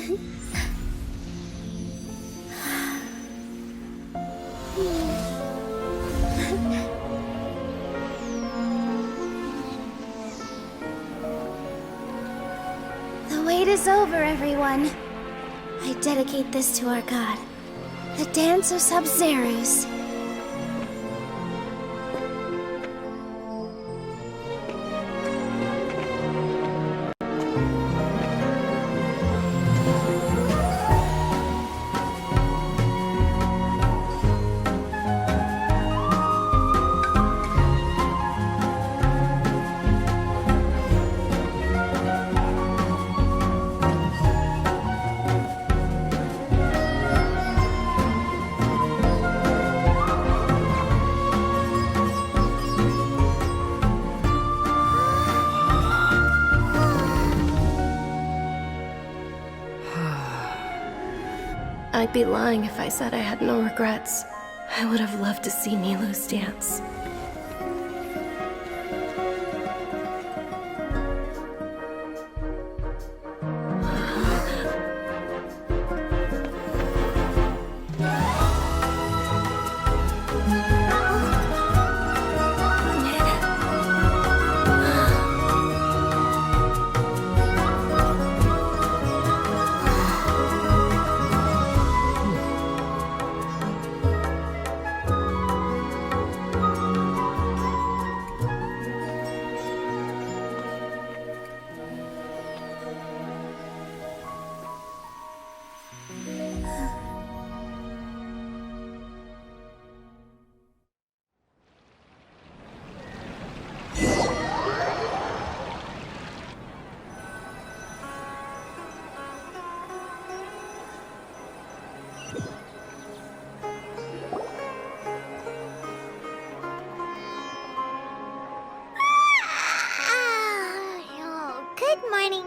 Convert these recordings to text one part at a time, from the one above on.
The wait is over, everyone. I dedicate this to our god, the dance of Sub-Zerus. I'd be lying if I said I had no regrets. I would have loved to see Nilou's dance.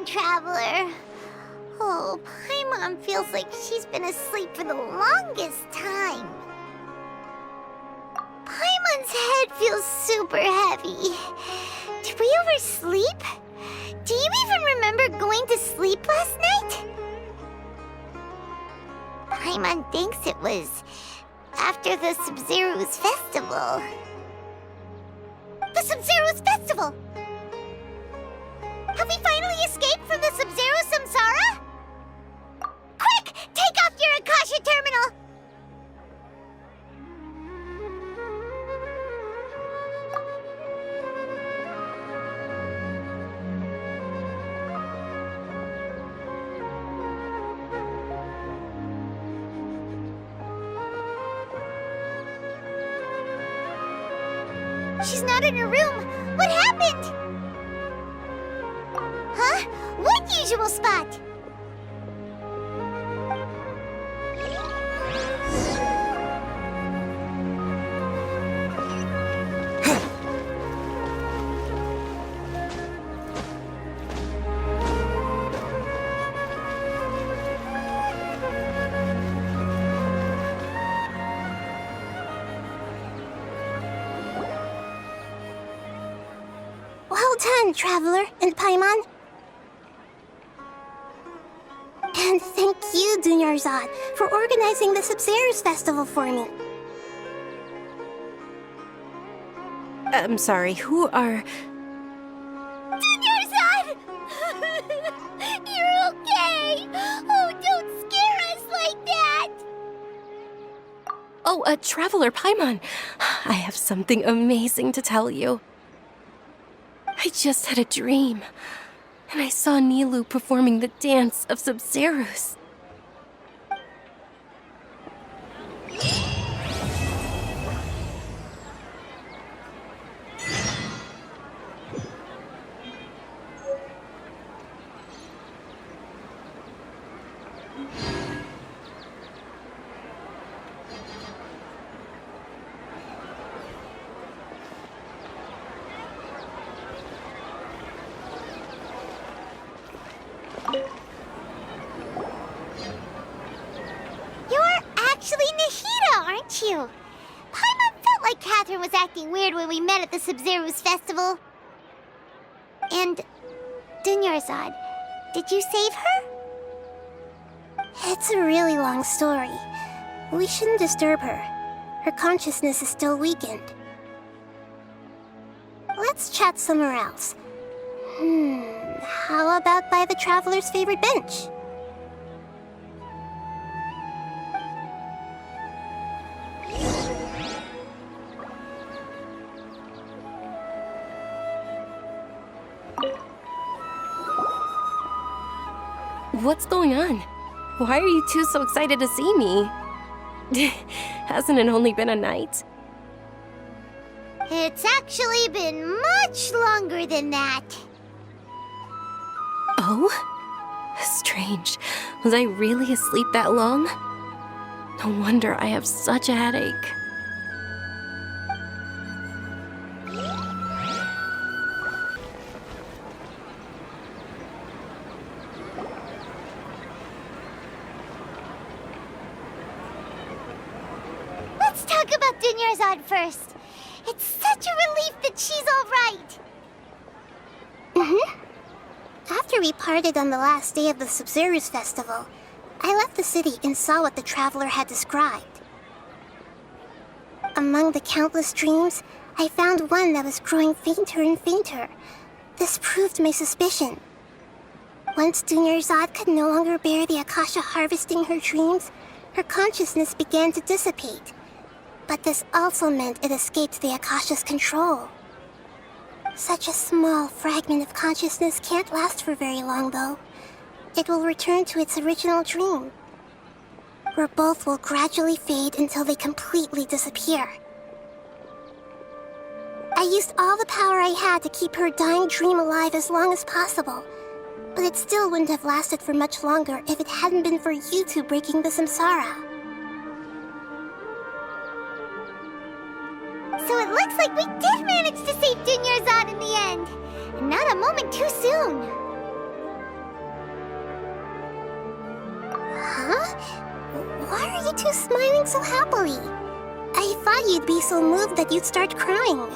Traveler. Oh, Paimon feels like she's been asleep for the longest time. Paimon's head feels super heavy. Did we oversleep? Do you even remember going to sleep last night? Paimon thinks it was after the Sub-Zeru's festival. The Sub-Zeru's festival! Have we finally escaped from the Sub-Zero Samsara? Quick! Take off your Akasha terminal! She's not in her room. What happened? Huh? What usual spot? Well done, Traveler and Paimon. And thank you, Dunyarzad, for organizing the Sub-Zero's festival for me. I'm sorry, who are... Dunyarzad! You're okay! Oh, don't scare us like that! Oh, Traveler Paimon. I have something amazing to tell you. I just had a dream, and I saw Nilou performing the dance of Sub-Zerus. You're actually Nahida, aren't you? Paimon felt like Catherine was acting weird when we met at the Sub-Zero's festival. And Dunyarzad, did you save her? It's a really long story. We shouldn't disturb her. Her consciousness is still weakened. Let's chat somewhere else. How about by the traveler's favorite bench? What's going on? Why are you two so excited to see me? Hasn't it only been a night? It's actually been much longer than that. Oh? Strange. Was I really asleep that long? No wonder I have such a headache. Let's talk about Dunyarzad first. It's such a relief that she's all right. After we parted on the last day of the Sumeru's festival, I left the city and saw what the traveler had described. Among the countless dreams, I found one that was growing fainter and fainter. This proved my suspicion. Once Dunyarzad could no longer bear the Akasha harvesting her dreams, her consciousness began to dissipate. But this also meant it escaped the Akasha's control. Such a small fragment of consciousness can't last for very long, though. It will return to its original dream, where both will gradually fade until they completely disappear. I used all the power I had to keep her dying dream alive as long as possible, but it still wouldn't have lasted for much longer if it hadn't been for you two breaking the samsara. So it looks like we did manage to save Dunyarzad in the end, and not a moment too soon. Huh? Why are you two smiling so happily? I thought you'd be so moved that you'd start crying.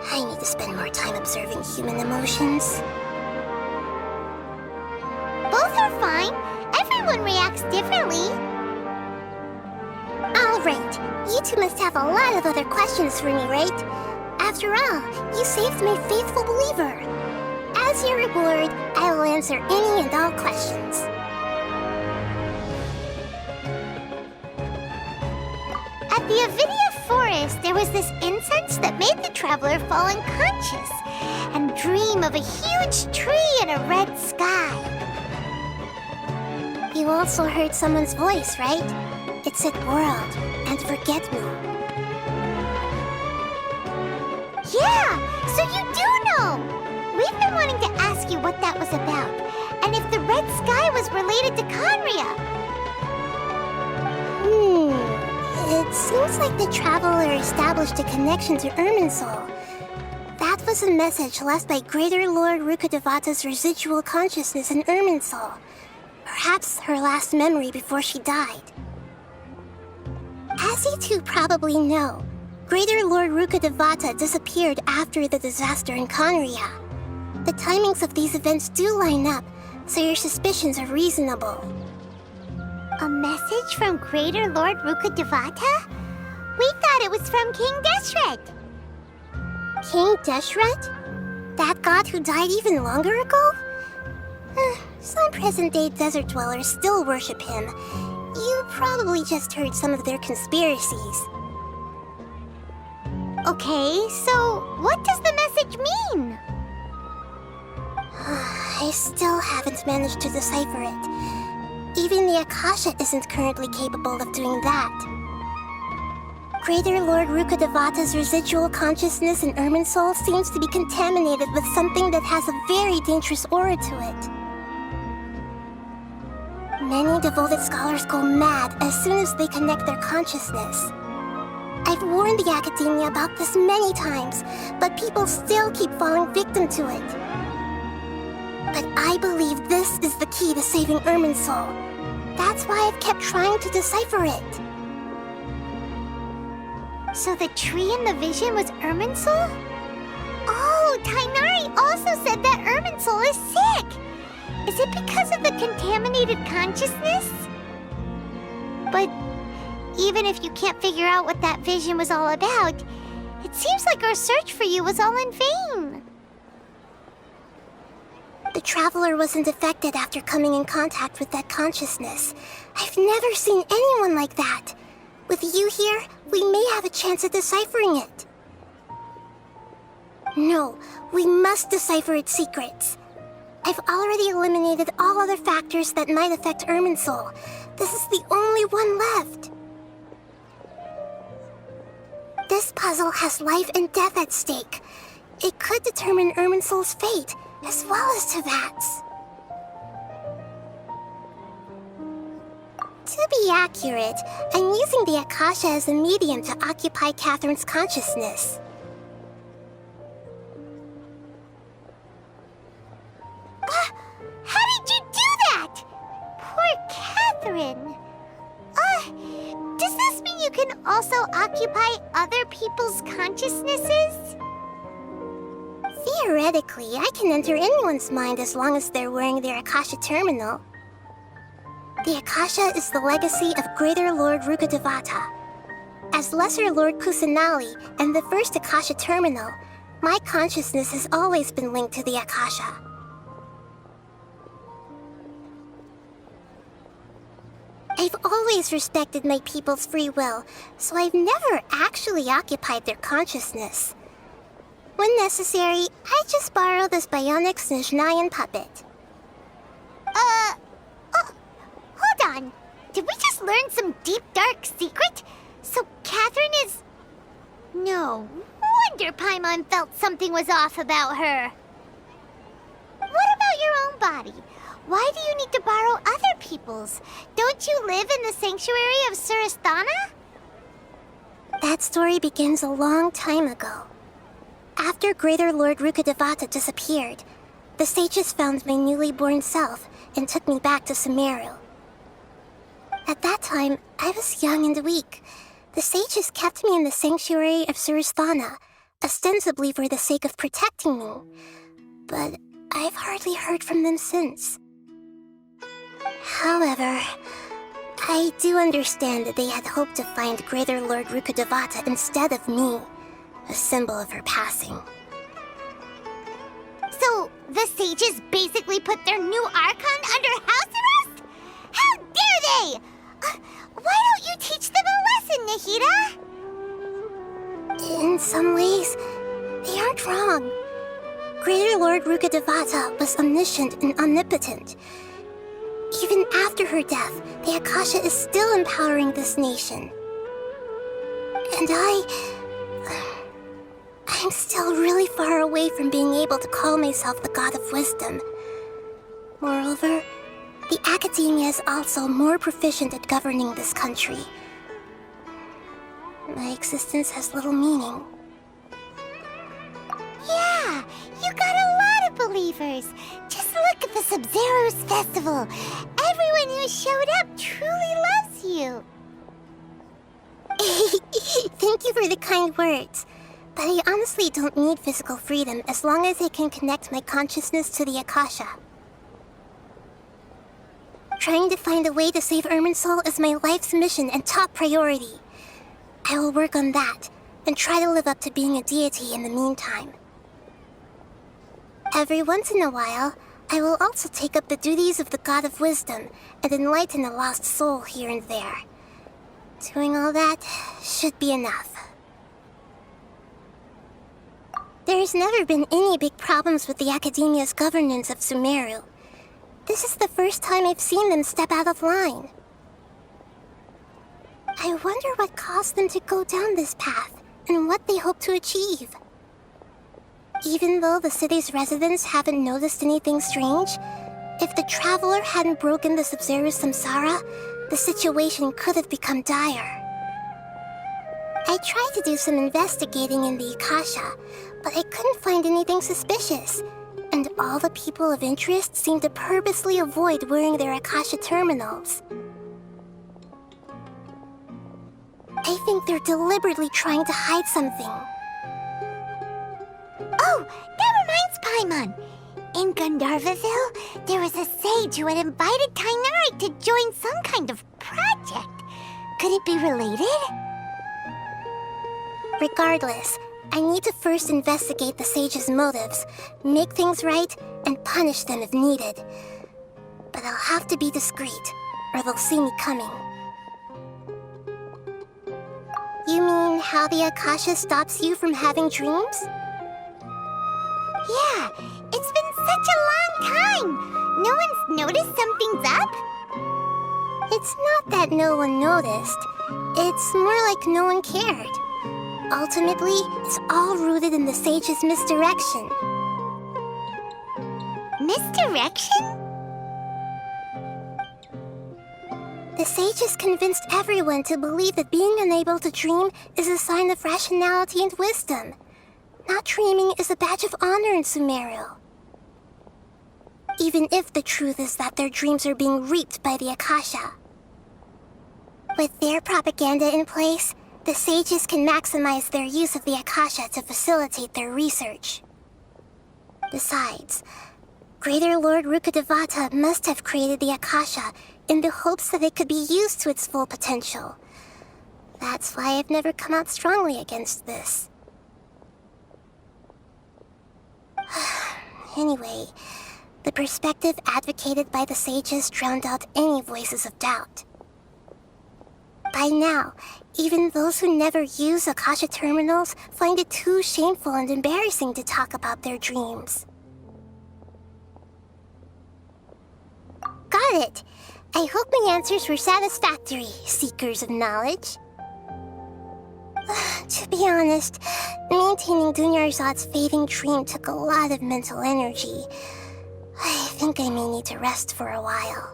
I need to spend more time observing human emotions. Both are fine. Everyone reacts differently. All right. You two must have a lot of other questions for me, right? After all, you saved my faithful believer. As your reward, I will answer any and all questions. At the Avidia forest, there was this incense that made the traveler fall unconscious and dream of a huge tree and a red sky. You also heard someone's voice, right? It said world and forget me. Yeah, so you do know! We've been wanting to ask you what that was about, and if the red sky was related to Conria. It seems like the traveler established a connection to Irminsul. That was a message left by Greater Lord Rukkhadevata's residual consciousness in Irminsul. Perhaps her last memory before she died. As you two probably know, Greater Lord Rukkhadevata disappeared after the disaster in Conria. The timings of these events do line up, so your suspicions are reasonable. A message from Greater Lord Rukkhadevata? We thought it was from King Deshret. King Deshret? That god who died even longer ago? Some present-day desert dwellers still worship him. You probably just heard some of their conspiracies. Okay, so what does the message mean? I still haven't managed to decipher it. Even the Akasha isn't currently capable of doing that. Greater Lord Rukkhadevata's residual consciousness in Irminsul seems to be contaminated with something that has a very dangerous aura to it. Many devoted scholars go mad as soon as they connect their consciousness. I've warned the academia about this many times, but people still keep falling victim to it. But I believe this is the key to saving Irminsul. That's why I've kept trying to decipher it. So the tree in the vision was Irminsul? Oh, Tainari also said that Irminsul is sick. Is it because of the contaminated consciousness? But even if you can't figure out what that vision was all about, it seems like our search for you was all in vain. The Traveler wasn't affected after coming in contact with that consciousness. I've never seen anyone like that. With you here, we may have a chance at deciphering it. No, we must decipher its secrets. I've already eliminated all other factors that might affect Irminsul. This is the only one left. This puzzle has life and death at stake. It could determine Irminsul's fate, as well as Tevat's. To be accurate, I'm using the Akasha as a medium to occupy Catherine's consciousness. How did you do that? Poor Catherine. Does this mean you can also occupy other people's consciousnesses? Theoretically, I can enter anyone's mind as long as they're wearing their Akasha terminal. The Akasha is the legacy of Greater Lord Rukkhadevata. As Lesser Lord Kusanali and the first Akasha terminal, my consciousness has always been linked to the Akasha. I've always respected my people's free will, so I've never actually occupied their consciousness. When necessary, I just borrow this bionic Snezhnayan puppet. Hold on. Did we just learn some deep, dark secret? So Catherine is... No wonder Paimon felt something was off about her. What about your own body? Why do you need to borrow other people's? Don't you live in the sanctuary of Surasthana? That story begins a long time ago. After Greater Lord Rukkhadevata disappeared, the sages found my newly born self and took me back to Sumeru. At that time, I was young and weak. The sages kept me in the sanctuary of Surasthana, ostensibly for the sake of protecting me. But I've hardly heard from them since. However, I do understand that they had hoped to find Greater Lord Rukkhadevata instead of me, a symbol of her passing. So, the sages basically put their new Archon under house arrest? How dare they! Why don't you teach them a lesson, Nahida? In some ways, they aren't wrong. Greater Lord Rukkhadevata was omniscient and omnipotent. Even after her death, the Akasha is still empowering this nation. And I'm still really far away from being able to call myself the God of Wisdom. Moreover, the Academia is also more proficient at governing this country. My existence has little meaning. Yeah, you got a lot of believers. Just look at the Sub-Zero's festival. Everyone who showed up truly loves you. Thank you for the kind words. But I honestly don't need physical freedom as long as I can connect my consciousness to the Akasha. Trying to find a way to save Irminsul is my life's mission and top priority. I will work on that, and try to live up to being a deity in the meantime. Every once in a while, I will also take up the duties of the God of Wisdom and enlighten a lost soul here and there. Doing all that should be enough. There's never been any big problems with the Academia's governance of Sumeru. This is the first time I've seen them step out of line. I wonder what caused them to go down this path, and what they hope to achieve. Even though the city's residents haven't noticed anything strange, if the Traveler hadn't broken the Sub-Zero samsara, the situation could have become dire. I tried to do some investigating in the Akasha, but I couldn't find anything suspicious, and all the people of interest seemed to purposely avoid wearing their Akasha terminals. I think they're deliberately trying to hide something. Oh, that reminds Paimon. In Gandharvaville, there was a sage who had invited Tainari to join some kind of project. Could it be related? Regardless, I need to first investigate the sage's motives, make things right, and punish them if needed. But I'll have to be discreet, or they'll see me coming. You mean how the Akasha stops you from having dreams? Yeah, it's been such a long time! No one's noticed something's up? It's not that no one noticed. It's more like no one cared. Ultimately, it's all rooted in the sage's misdirection. Misdirection? The sage has convinced everyone to believe that being unable to dream is a sign of rationality and wisdom. Not dreaming is a badge of honor in Sumeru. Even if the truth is that their dreams are being reaped by the Akasha. With their propaganda in place, the sages can maximize their use of the Akasha to facilitate their research. Besides, Greater Lord Rukkhadevata must have created the Akasha in the hopes that it could be used to its full potential. That's why I've never come out strongly against this. Anyway, the perspective advocated by the sages drowned out any voices of doubt. By now, even those who never use Akasha terminals find it too shameful and embarrassing to talk about their dreams. Got it! I hope my answers were satisfactory, seekers of knowledge. To be honest, maintaining Dunyarzad's fading dream took a lot of mental energy. I think I may need to rest for a while.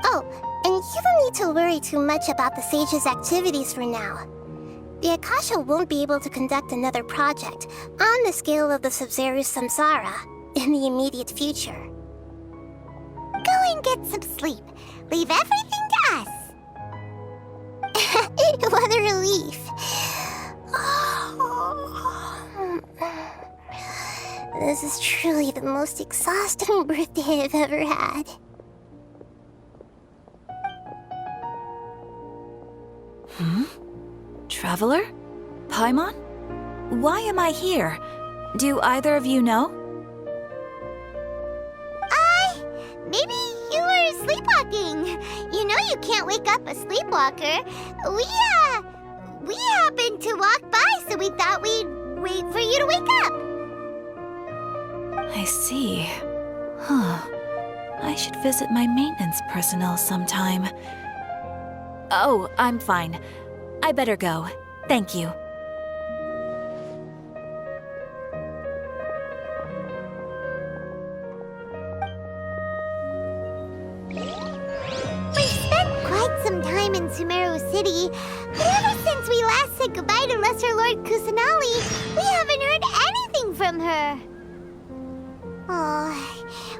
Oh, and you don't need to worry too much about the sage's activities for now. The Akasha won't be able to conduct another project on the scale of the Sumeru's Samsara in the immediate future. Go and get some sleep. Leave everything to us. What a relief. This is truly the most exhausting birthday I've ever had. Traveler? Paimon? Why am I here? Do either of you know? Maybe you were sleepwalking. You know you can't wake up a sleepwalker. We happened to walk by, so we thought we'd wait for you to wake up. I see. Huh. I should visit my maintenance personnel sometime. Oh, I'm fine. I better go. Thank you. We've spent quite some time in Sumeru City, but ever since we last said goodbye to Lesser Lord Kusanali, we haven't heard anything from her. Oh,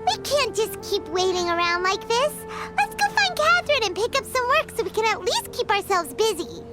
we can't just keep waiting around like this. Let's go find Catherine and pick up some work so we can at least keep ourselves busy.